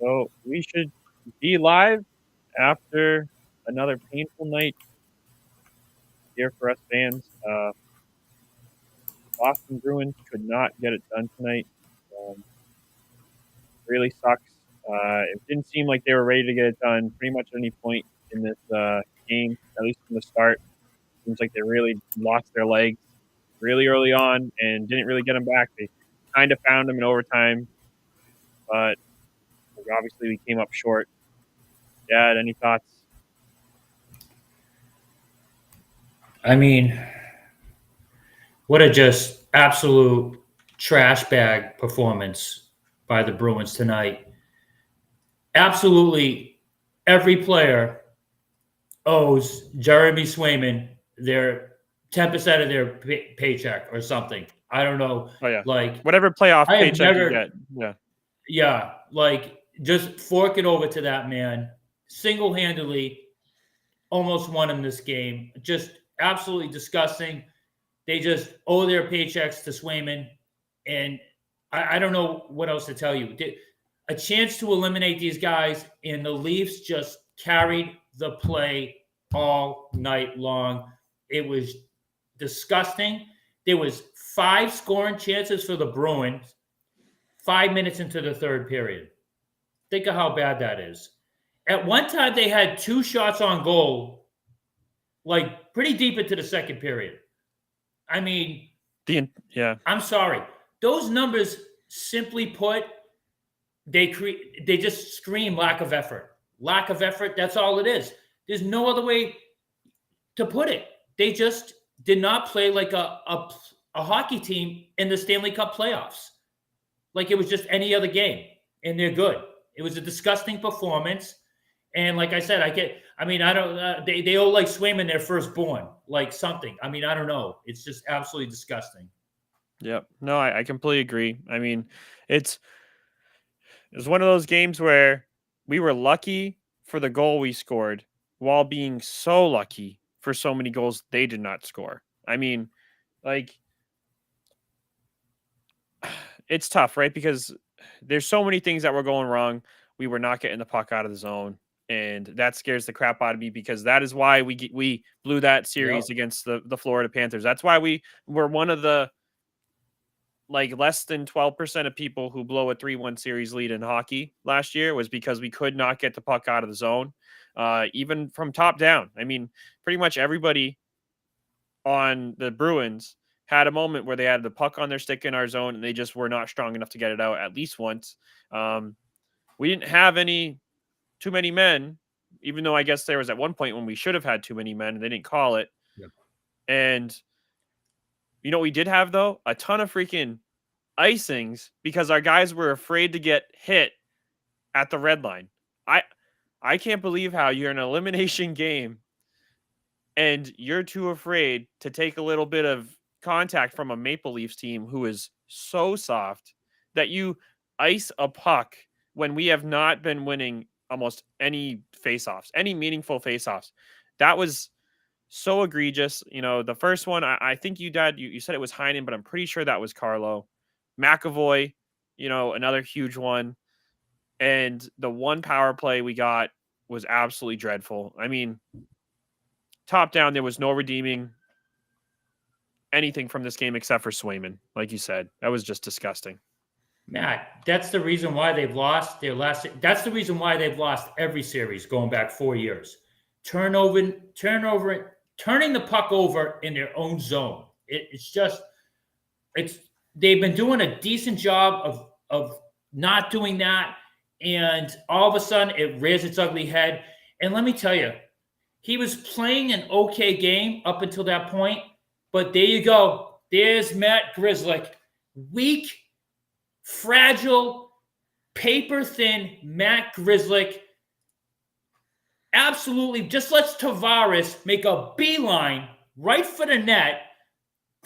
So we should be live after another painful night here for us fans. Boston Bruins could not get it done tonight. Um, really sucks. It didn't seem like they were ready to get it done pretty much at any point in this game, at least from the start. Seems like they really lost their legs really early on and didn't really get them back. They kind of found them in overtime, but obviously we came up short. Dad, any thoughts? I mean, what a just absolute trash bag performance by the Bruins tonight. Absolutely every player owes Jeremy Swayman their 10% of their paycheck or something. I don't know. Oh yeah, Like, whatever playoff I have paycheck you never, get. Yeah. yeah, like just fork it over to that man single handedly, almost won him this game. Just absolutely disgusting. They just owe their paychecks to Swayman. And I don't know what else to tell you. A chance to eliminate these guys, and the Leafs just carried the play all night long. It was disgusting. There was 5 scoring chances for the Bruins 5 minutes into the third period. Think of how bad that is. At one time, they had 2 shots on goal, like pretty deep into the second period. I mean, Yeah. I'm sorry. Those numbers, simply put, they just scream lack of effort. Lack of effort. That's all it is. There's no other way to put it. They just did not play like a hockey team in the Stanley Cup playoffs. Like it was just any other game, and they're good. It was a disgusting performance. And like I said, I don't, they owe like Swayman their firstborn, like something. I mean, I don't know. It's just absolutely disgusting. Yep. No, I completely agree. I mean, it's it's one of those games where we were lucky for the goal we scored while being so lucky for so many goals they did not score. I mean, like it's tough, right? Because there's so many things that were going wrong. We were not getting the puck out of the zone, and that scares the crap out of me because that is why we blew that series Yep. against the Florida Panthers. That's why we were one of the like less than 12% of people who blow a 3-1 series lead in hockey last year was because we could not get the puck out of the zone, even from top down. I mean, pretty much everybody on the Bruins had a moment where they had the puck on their stick in our zone and they just were not strong enough to get it out at least once. We didn't have too many men, even though I guess there was at one point when we should have had too many men and they didn't call it. Yep. And you know what we did have though? A ton of freaking icings because our guys were afraid to get hit at the red line. I can't believe how you're in an elimination game and you're too afraid to take a little bit of contact from a Maple Leafs team who is so soft that you ice a puck when we have not been winning almost any faceoffs, any meaningful faceoffs. That was so egregious. You know, the first one, I think you said it was Heinen, but I'm pretty sure that was Carlo. McAvoy, you know, another huge one. And the one power play we got was absolutely dreadful. I mean, top down, there was no redeeming anything from this game except for Swayman. Like you said, that was just disgusting. Matt, that's the reason why they've lost their last. That's the reason why they've lost every series going back 4 years. Turning the puck over in their own zone. It's they've been doing a decent job of not doing that, and all of a sudden it rears its ugly head. And let me tell you, he was playing an okay game up until that point, but there you go. There's Matt Grzelcyk, weak, fragile, paper thin Matt Grzelcyk. Absolutely, just lets Tavares make a beeline right for the net.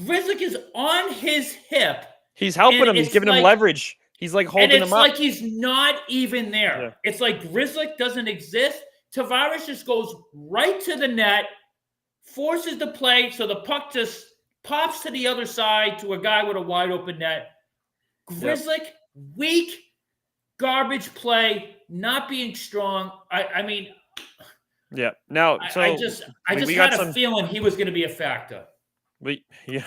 Grzelcyk is on his hip. He's helping And him. He's it's giving him like, leverage. He's like and holding it's him up. like he's not even there. Yeah. It's like Grzelcyk doesn't exist. Tavares just goes right to the net, forces the play, so the puck just pops to the other side to a guy with a wide open net. Grzelcyk, weak, garbage play, not being strong. I mean, Yeah. Now, I just we had got a some. feeling he was going to be a factor. Yeah.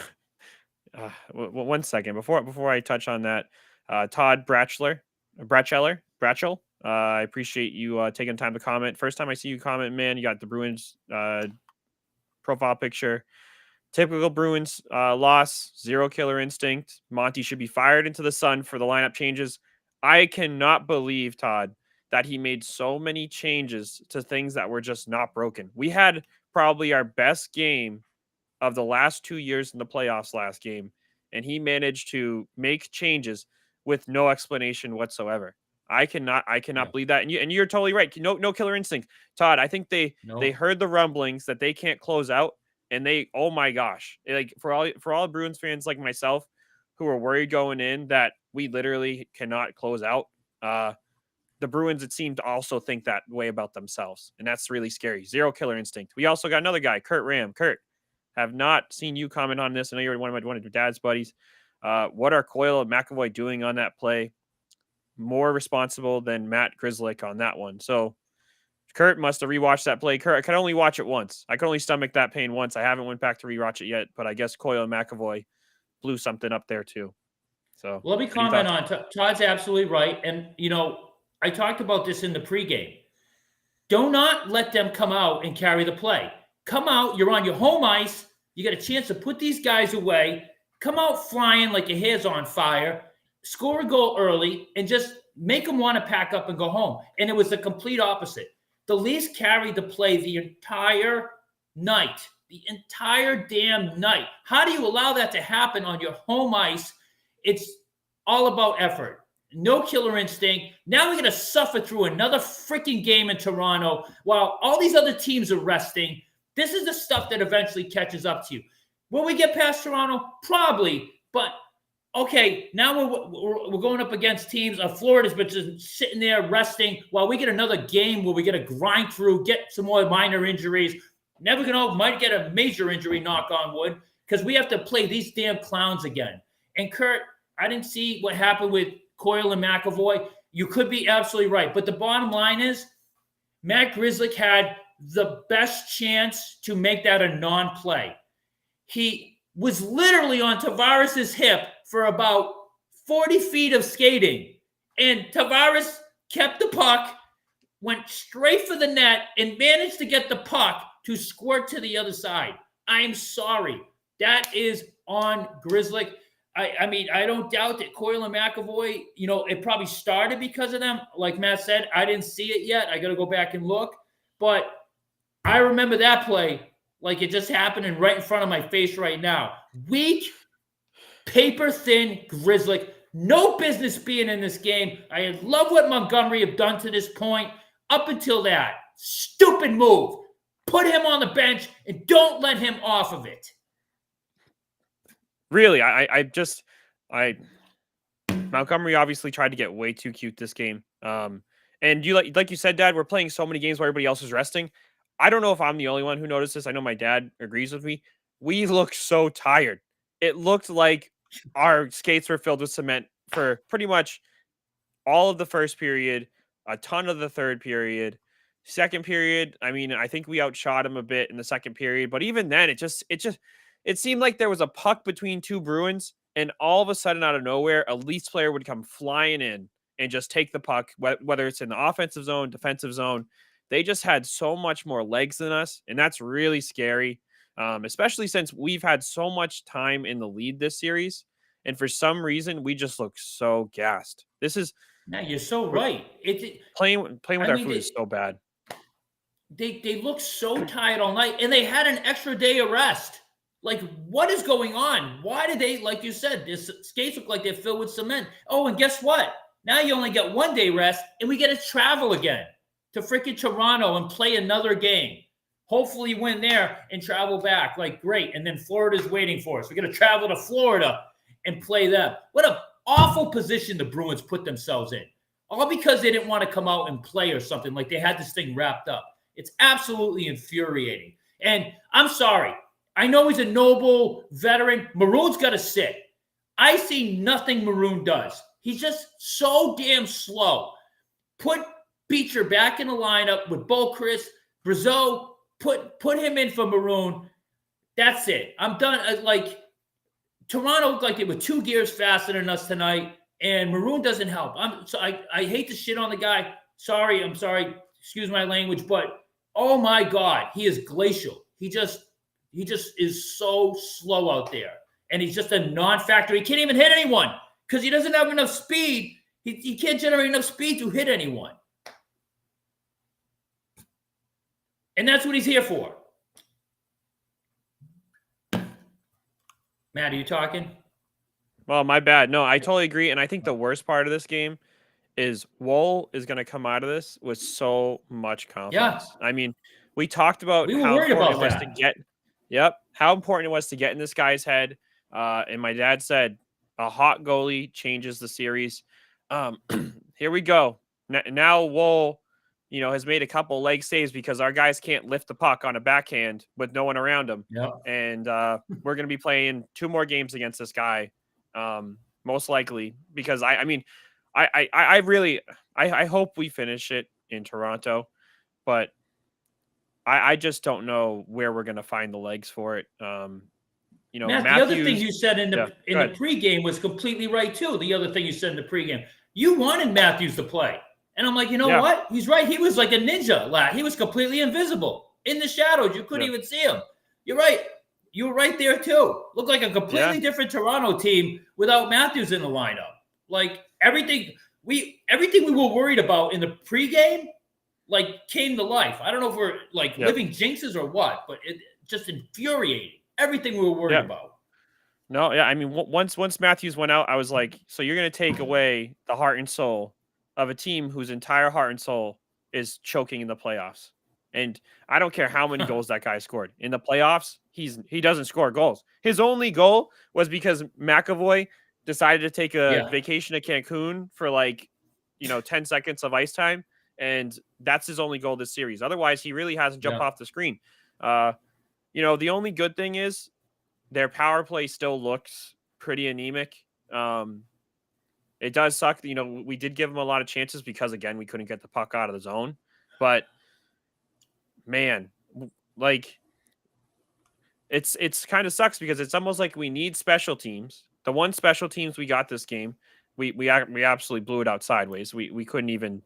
One second before I touch on that, Todd Bratchell. I appreciate you taking time to comment. First time I see you comment, man. You got the Bruins profile picture. Typical Bruins loss, zero killer instinct. Monty should be fired into the sun for the lineup changes. I cannot believe, Todd, that he made so many changes to things that were just not broken. We had probably our best game of the last 2 years in the playoffs last game, and he managed to make changes with no explanation whatsoever. I cannot Yeah. believe that. And you're totally right. No killer instinct. Todd, I think they No. heard the rumblings that they can't close out, and they, oh my gosh. Like for all Bruins fans like myself who are worried going in that we literally cannot close out, the Bruins, it seemed to also think that way about themselves. And that's really scary. Zero killer instinct. We also got another guy, Kurt Ram. Kurt, have not seen you comment on this. I know you're one of your dad's buddies. What are Coyle and McAvoy doing on that play? More responsible than Matt Grzelcyk on that one. So Kurt must have rewatched that play. Kurt, I could only watch it once. I could only stomach that pain once. I haven't went back to rewatch it yet, but I guess Coyle and McAvoy blew something up there too. So Let me any comment thoughts? on Todd's absolutely right. And, I talked about this in the pregame. Do not let them come out and carry the play. Come out, you're on your home ice. You got a chance to put these guys away. Come out flying like your hair's on fire. Score a goal early and just make them want to pack up and go home. And it was the complete opposite. The Leafs carried the play the entire night. The entire damn night. How do you allow that to happen on your home ice? It's all about effort. No killer instinct. Now we're going to suffer through another freaking game in Toronto while all these other teams are resting. This is the stuff that eventually catches up to you. Will we get past Toronto? Probably. But, okay, now we're going up against teams. Florida's been just sitting there resting while we get another game where we get to grind through, get some more minor injuries. Never going to might get a major injury, knock on wood, because we have to play these damn clowns again. And, Kurt, I didn't see what happened with Coyle and McAvoy. You could be absolutely right. But the bottom line is Matt Grzelcyk had the best chance to make that a non-play. He was literally on Tavares' hip for about 40 feet of skating. And Tavares kept the puck, went straight for the net, and managed to get the puck to squirt to the other side. I'm sorry. That is on Grzelcyk. I mean, I don't doubt that Coyle and McAvoy, it probably started because of them. Like Matt said, I didn't see it yet. I got to go back and look. But I remember that play like it just happening right in front of my face right now. Weak, paper-thin Grzelcyk. No business being in this game. I love what Montgomery have done to this point up until that. Stupid move. Put him on the bench and don't let him off of it. Really, Montgomery obviously tried to get way too cute this game. And you like you said, Dad, we're playing so many games where everybody else is resting. I don't know if I'm the only one who noticed this. I know my dad agrees with me. We look so tired. It looked like our skates were filled with cement for pretty much all of the first period, a ton of the third period. Second period, I mean, I think we outshot him a bit in the second period, but even then, it seemed like there was a puck between two Bruins, and all of a sudden, out of nowhere, a Leafs player would come flying in and just take the puck, whether it's in the offensive zone, defensive zone. They just had so much more legs than us, and that's really scary, especially since we've had so much time in the lead this series, and for some reason, we just look so gassed. This is Now you're so right. playing with our mean, food is so bad. They look so tired all night, and they had an extra day of rest. Like, what is going on? Why did they, like you said, their skates look like they're filled with cement? Oh, and guess what? Now you only get 1 day rest, and we get to travel again to freaking Toronto and play another game. Hopefully win there and travel back. Like, great. And then Florida's waiting for us. We're going to travel to Florida and play them. What an awful position the Bruins put themselves in. All because they didn't want to come out and play or something. Like they had this thing wrapped up. It's absolutely infuriating. And I'm sorry. I know he's a noble veteran. Maroon's got to sit. I see nothing Maroon does. He's just so damn slow. Put Beecher back in the lineup with Boquist, Brazeau. Put him in for Maroon. That's it. I'm done. Like Toronto looked like they were 2 gears faster than us tonight, and Maroon doesn't help. I hate to shit on the guy. I'm sorry. Excuse my language, but oh my God, he is glacial. He just is so slow out there, and he's just a non-factor. He can't even hit anyone because he doesn't have enough speed. He can't generate enough speed to hit anyone, and that's what he's here for. Matt, are you talking? Well, my bad. No, I totally agree. And I think the worst part of this game is Wool is going to come out of this with so much confidence. Yeah. I mean, we talked about We were how worried important about it was that. to get, how important it was to get in this guy's head. And my dad said a hot goalie changes the series. Here we go. Now Wool, has made a couple leg saves because our guys can't lift the puck on a backhand with no one around them. Yep. And we're going to be playing 2 more games against this guy, most likely, because I hope we finish it in Toronto, but I just don't know where we're going to find the legs for it. Matt, the other thing Matthews, you said in the pregame was completely right too. The other thing you said in the pregame, you wanted Matthews to play. And I'm like, you know what? He's right. He was like a ninja, lad. He was completely invisible in the shadows. You couldn't even see him. You're right. You were right there too. Looked like a completely different Toronto team without Matthews in the lineup. Like everything we were worried about in the pregame, like came to life. I don't know if we're like living jinxes or what, but it just infuriating. Everything we were worried about. No, yeah. I mean, once Matthews went out, I was like, so you're going to take away the heart and soul of a team whose entire heart and soul is choking in the playoffs. And I don't care how many goals that guy scored in the playoffs. He doesn't score goals. His only goal was because McAvoy decided to take a vacation to Cancun for 10 seconds of ice time. And that's his only goal this series. Otherwise, he really hasn't jumped off the screen. The only good thing is their power play still looks pretty anemic. It does suck. We did give them a lot of chances because, again, we couldn't get the puck out of the zone. But, man, it's kind of sucks because it's almost like we need special teams. The one special teams we got this game, we absolutely blew it out sideways. We couldn't even,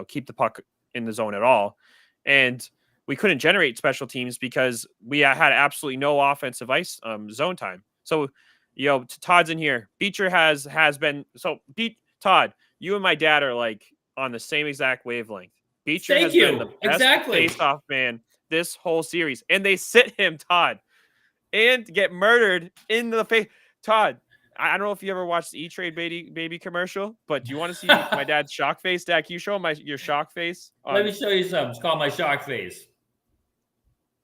keep the puck in the zone at all. And we couldn't generate special teams because we had absolutely no offensive ice zone time. So, Todd's in here. Beecher has been Todd. You and my dad are like on the same exact wavelength. Beecher has been the best face-off man this whole series, and they sit him, Todd, and get murdered in the face. Todd, I don't know if you ever watched the E-Trade baby commercial, but do you want to see my dad's shock face? Dak, can you show him your shock face? Let me show you something. It's called my shock face.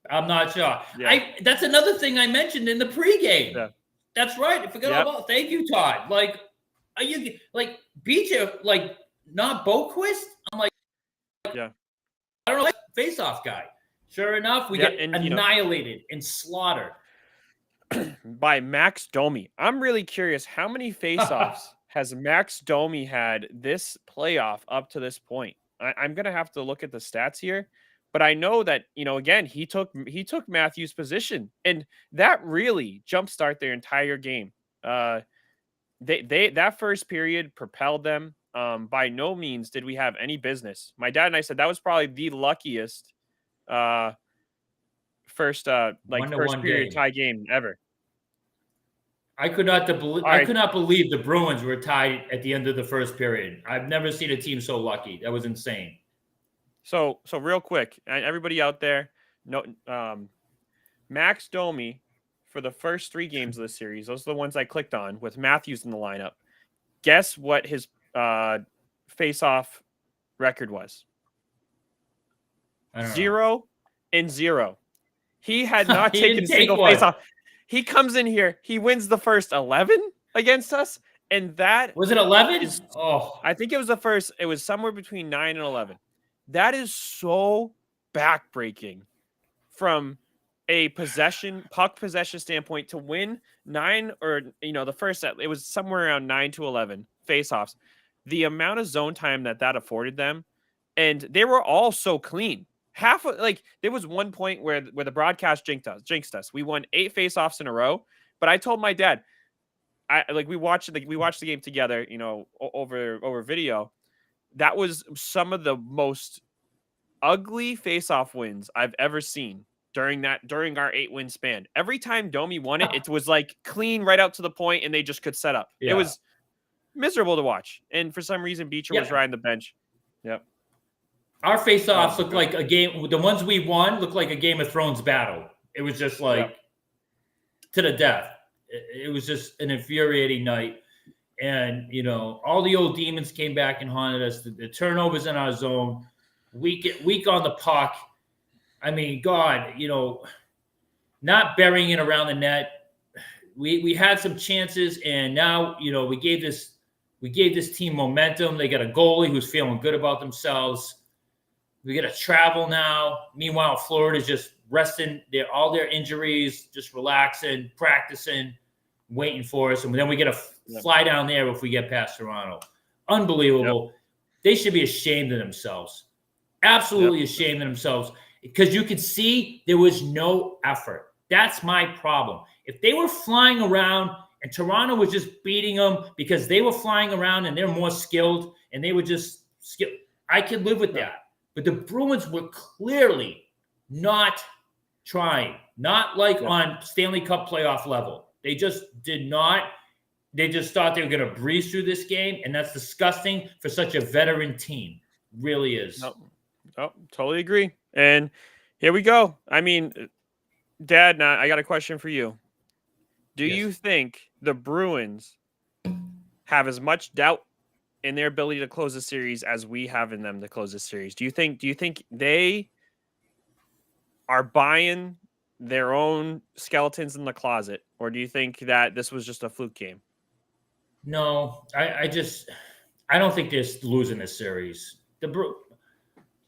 I'm not shocked. Yeah. That's another thing I mentioned in the pregame. Yeah. That's right. I forgot all about. Thank you, Todd. Like, are you like Beecher? Like, not Boquist? I'm like, I don't know. Face-off guy. Sure enough, we get annihilated and slaughtered by Max Domi. I'm really curious, how many face-offs has Max Domi had this playoff up to this point? I'm gonna have to look at the stats here. But I know that, again, he took Matthews' position, and that really jumpstart their entire game. They that first period propelled them. By no means did we have any business. My dad and I said that was probably the luckiest first period tie game ever. I could not believe the Bruins were tied at the end of the first period. I've never seen a team so lucky. That was insane. So real quick, and everybody out there, Max Domi for the first 3 games of the series, those are the ones I clicked on with Matthews in the lineup. Guess what his face-off record was? 0-0. He had not taken a single face-off. He comes in here, he wins the first 11 against us, and that was it 11? I think it was the first. It was somewhere between 9 and 11. That is so backbreaking from a puck possession standpoint to win 9 or, the first set. It was somewhere around 9 to 11 faceoffs, the amount of zone time that afforded them, and they were all so clean. There was one point where the broadcast jinxed us. We won 8 faceoffs in a row, but I told my dad, we watched the game together, over video. That was some of the most ugly faceoff wins I've ever seen during our 8-win span. Every time Domi won it, it was like clean right out to the point, and they just could set up. Yeah. It was miserable to watch. And for some reason, Beecher was riding the bench. Yep. Our face-offs looked like a game. The ones we won looked like a Game of Thrones battle. It was just like to the death. It was just an infuriating night. And, all the old demons came back and haunted us. The turnovers in our zone, weak on the puck. I mean, God, not burying it around the net. We had some chances, and now, we gave this team momentum. They got a goalie who's feeling good about themselves. We got to travel now. Meanwhile, Florida's just resting all their injuries, just relaxing, practicing, waiting for us. And then we get to fly down there if we get past Toronto. Unbelievable. Yep. They should be ashamed of themselves. Absolutely ashamed of themselves, because you could see there was no effort. That's my problem. If they were flying around and Toronto was just beating them because they were flying around and they're more skilled and they were just skilled, I could live with that. But the Bruins were clearly not trying, not like on Stanley Cup playoff level. They just did not. They just thought they were going to breeze through this game, and that's disgusting for such a veteran team. Really is. Oh, totally agree. And here we go. I mean, Dad, I got a question for you. Do you think the Bruins have as much doubt in their ability to close the series as we have in them to close the series? Do you think they are buying their own skeletons in the closet, or do you think that this was just a fluke game? No, I don't think they're losing this series.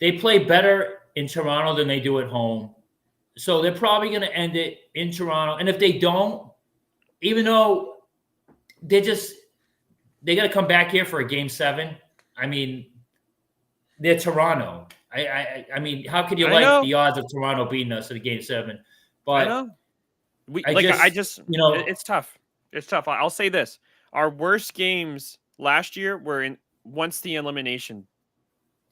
They play better in Toronto than they do at home. So they're probably going to end it in Toronto. And if they don't, even though they got to come back here for a Game 7. I mean, they're Toronto. I mean, how could you like the odds of Toronto beating us at a Game 7? But I know. It's tough. It's tough. I'll say this. Our worst games last year were once the elimination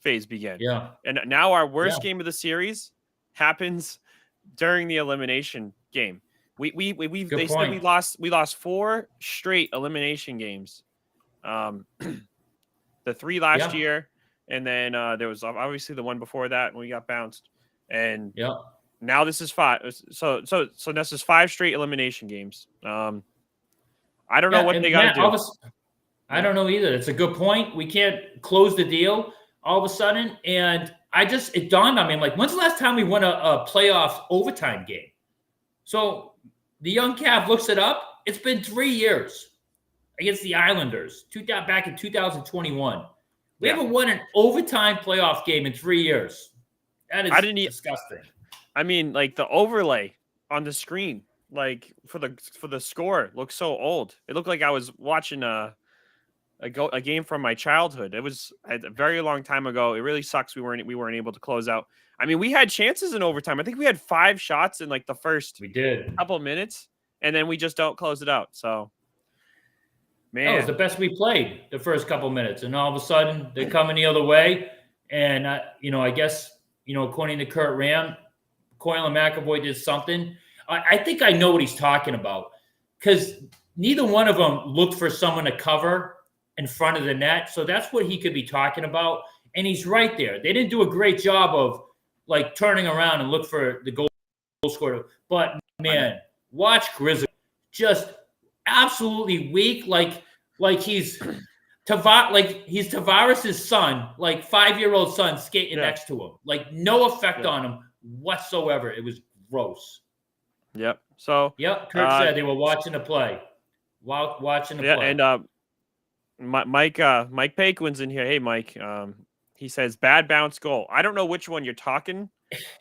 phase began. Yeah. And now our worst game of the series happens during the elimination game. They said we lost 4 straight elimination games. The 3 last year, and then there was obviously the one before that when we got bounced. And now this is 5. So this is 5 straight elimination games. I don't know what they got to do. I don't know either. It's a good point. We can't close the deal all of a sudden. And it dawned on me, I'm like, when's the last time we won a playoff overtime game? So the young Cav looks it up. It's been 3 years against the Islanders, back in 2021. We haven't won an overtime playoff game in 3 years. That is disgusting. I mean, like the overlay on the screen, like for the score, looks so old. It looked like I was watching a game from my childhood. It was a very long time ago. It really sucks we weren't able to close out. I mean, we had chances in overtime. I think we had 5 shots in like the first couple minutes, and then we just don't close it out. So, man, that was the best we played the first couple minutes, and all of a sudden they're coming the other way. And I guess according to Kurt Ram, Coyle and McAvoy did something. I think I know what he's talking about, because neither one of them looked for someone to cover in front of the net. So that's what he could be talking about. And he's right there. They didn't do a great job of like turning around and look for the goal scorer. But man, watch Grizzly just absolutely weak. Like he's Tavares' son, like 5-year-old son skating next to him. Like no effect on him whatsoever. It was gross. Yep. So Kurt said they were watching the play. Watching the play. And Mike Paquin's in here. Hey, Mike. He says bad bounce goal. I don't know which one you're talking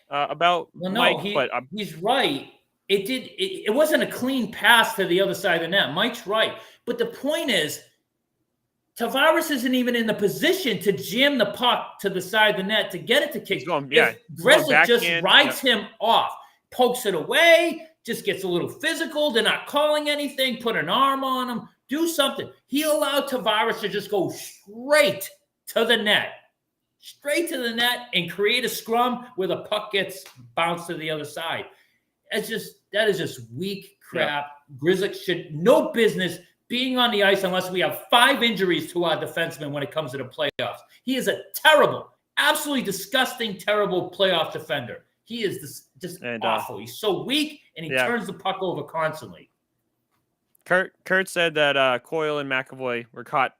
about, Mike, but he's right. It wasn't a clean pass to the other side of the net. Mike's right. But the point is, Tavares isn't even in the position to jam the puck to the side of the net to get it to kick. If Grzelcyk just rides him off, pokes it away, just gets a little physical, they're not calling anything, put an arm on him, do something. He allowed Tavares to just go straight to the net and create a scrum where the puck gets bounced to the other side. That is just weak crap. Grzelcyk should no business being on the ice unless we have 5 injuries to our defensemen when it comes to the playoffs. He is a terrible, absolutely disgusting, terrible playoff defender. He is just awful. He's so weak, and he turns the puck over constantly. Kurt said that Coyle and McAvoy were caught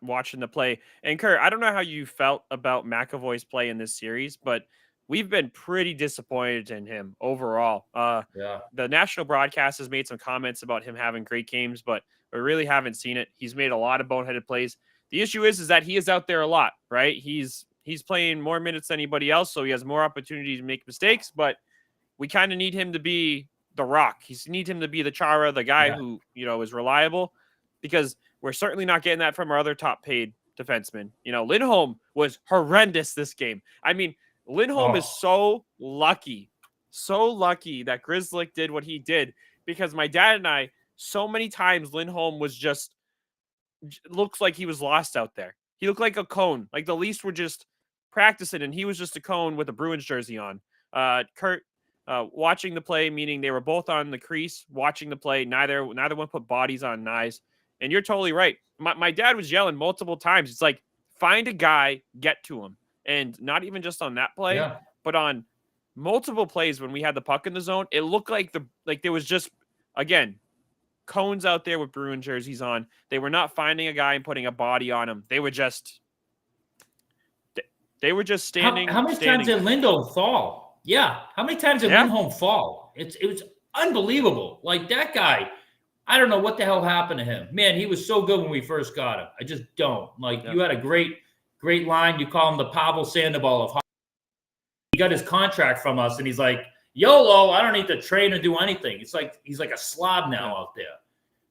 watching the play. And Kurt, I don't know how you felt about McAvoy's play in this series, but we've been pretty disappointed in him overall. The national broadcast has made some comments about him having great games, but we really haven't seen it. He's made a lot of boneheaded plays. The issue is that he is out there a lot, right? He's playing more minutes than anybody else, so he has more opportunity to make mistakes, but we kind of need him to be the rock. Need him to be the Chara, the guy who, is reliable, because we're certainly not getting that from our other top paid defensemen. Lindholm was horrendous this game. I mean, Lindholm is so lucky that Grzelcyk did what he did, because my dad and I, so many times Lindholm was just looks like he was lost out there. He looked like a cone. Like the Leafs were just practicing and he was just a cone with a Bruins jersey on. Kurt, watching the play, meaning they were both on the crease, watching the play. Neither one put bodies on knives. And you're totally right. My dad was yelling multiple times. It's like, find a guy, get to him. And not even just on that play, but on multiple plays when we had the puck in the zone, it looked like there was just, again, cones out there with Bruin jerseys on. They were not finding a guy and putting a body on him. They were just standing. How many times did Lindholm fall? Yeah. How many times did Lindholm fall? It was unbelievable. Like that guy, I don't know what the hell happened to him. Man, he was so good when we first got him. I just don't. You had a great line. You call him the Pavel Sandoval of hockey. He got his contract from us, and he's like, YOLO, I don't need to train or do anything. It's like he's like a slob now out there.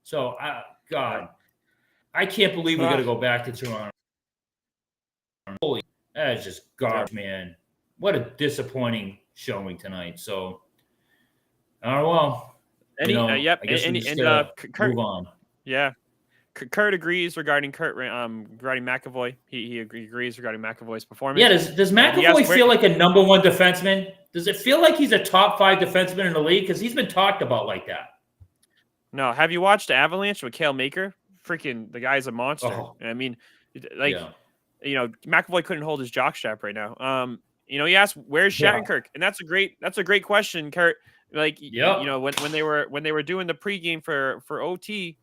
So, God, I can't believe we got to go back to Toronto. Holy, that is just garbage, man. What a disappointing showing tonight. So, well, Kurt, move on. Yeah. Kurt agrees regarding McAvoy. He agrees regarding McAvoy's performance. Yeah, does McAvoy feel like a number 1 defenseman? Does it feel like he's a top 5 defenseman in the league? Because he's been talked about like that. No, have you watched Avalanche with Cale Maker? Freaking, the guy's a monster. I mean, McAvoy couldn't hold his jockstrap right now. He asked, "Where's Shattenkirk?" And that's a great question, Kurt. When they were doing the pregame for OT.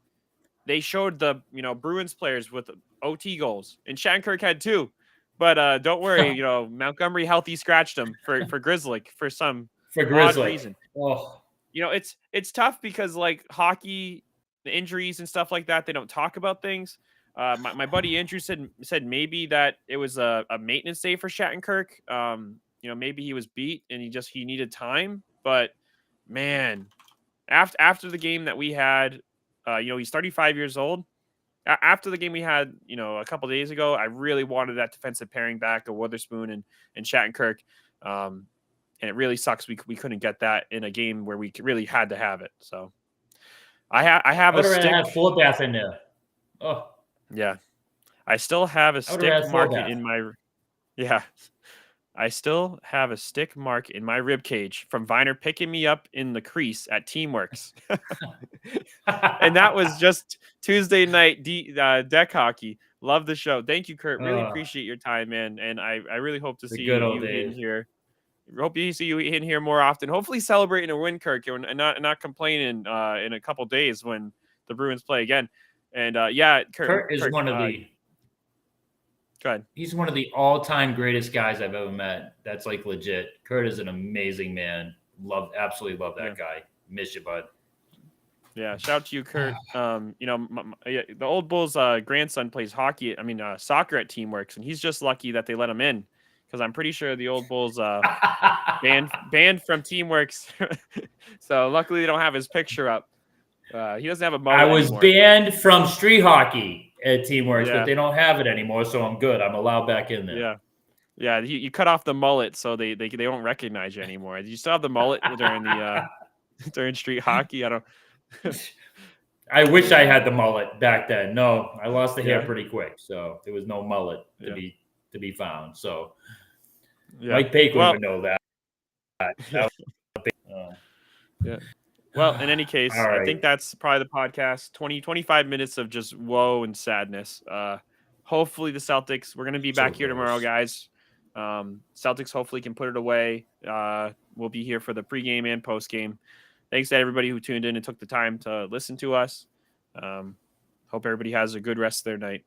They showed the Bruins players with OT goals, and Shattenkirk had 2. But don't worry, Montgomery healthy scratched him for Grzelcyk for some odd reason. It's tough because like hockey, the injuries and stuff like that, they don't talk about things. My buddy Andrew said maybe that it was a maintenance day for Shattenkirk. Maybe he was beat and he needed time. But man, after the game that we had. He's 35 years old. After the game we had, a couple days ago, I really wanted that defensive pairing back of Witherspoon and Shattenkirk. And it really sucks we couldn't get that in a game where we really had to have it. So I have a stick. Have Forbath in there. Oh, yeah. I still have a stick market in my. Yeah. I still have a stick mark in my rib cage from Viner picking me up in the crease at Teamworks. And that was just Tuesday night deck hockey. Love the show. Thank you, Kurt. Really appreciate your time, man. And I really hope to see you in here. Hope you see you in here more often. Hopefully celebrating a win, Kirk, and not complaining in a couple days when the Bruins play again. And Kurt is one of the. Go ahead. He's one of the all-time greatest guys I've ever met. That's like legit. Kurt is an amazing man. Absolutely love that guy. Miss you, bud. Yeah, shout out to you, Kurt. The Old Bulls' grandson plays soccer at Teamworks, and he's just lucky that they let him in because I'm pretty sure the Old Bulls banned from Teamworks. So luckily they don't have his picture up. He doesn't have a mullet I was anymore. banned from street hockey. at Teamworks, Yeah. but they don't have it anymore, so I'm good. I'm allowed back in there. Yeah. Yeah, you cut off the mullet so they don't recognize you anymore. Do you still have the mullet during the during street hockey? I don't. I wish I had the mullet back then. No, I lost the hair Yeah. pretty quick, so there was no mullet to Yeah. be found. So Yeah. Mike Paquin Well, would know that. yeah. Yeah. Well, in any case, All I right. think that's probably the podcast. 25 minutes of just woe and sadness. Hopefully the Celtics, we're going to be back So here tomorrow, gross. guys. Celtics hopefully can put it away. We'll be here for the pregame and postgame. Thanks to everybody who tuned in and took the time to listen to us. Hope everybody has a good rest of their night.